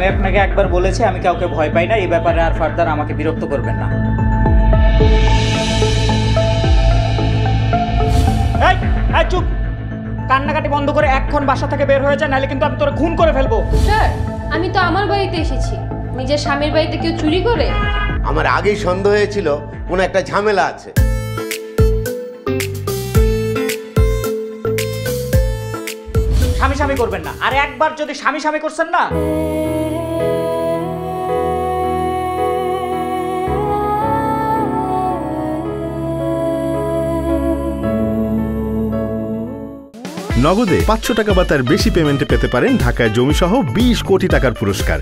আমি আপনাকে একবার বলেছি আমি কাউকে ভয় পাই না, এই ব্যাপারে আর ফার্দার আমাকে বিরক্ত করবেন না। এই এই চুপ, কান্নাকাটি বন্ধ করে এখন বাসা থেকে বের হয়ে যায়, নাহলে কিন্তু আমি তোরে খুন করে ফেলবো। স্যার, আমি তো আমার বাড়িতে এসেছি, নিজের স্বামীর বাড়িতে কেউ চুরি করে? আমার আগেই সন্দেহ হয়েছিল কোনো একটা ঝামেলা আছে। স্বামী স্বামী করবেন না, আর একবার যদি স্বামী স্বামী করছেন না। নগদে 500 টাকা বা তার বেশি পেমেন্টে পেতে পারেন ঢাকায় জমিসহ 20 কোটি টাকার পুরস্কার।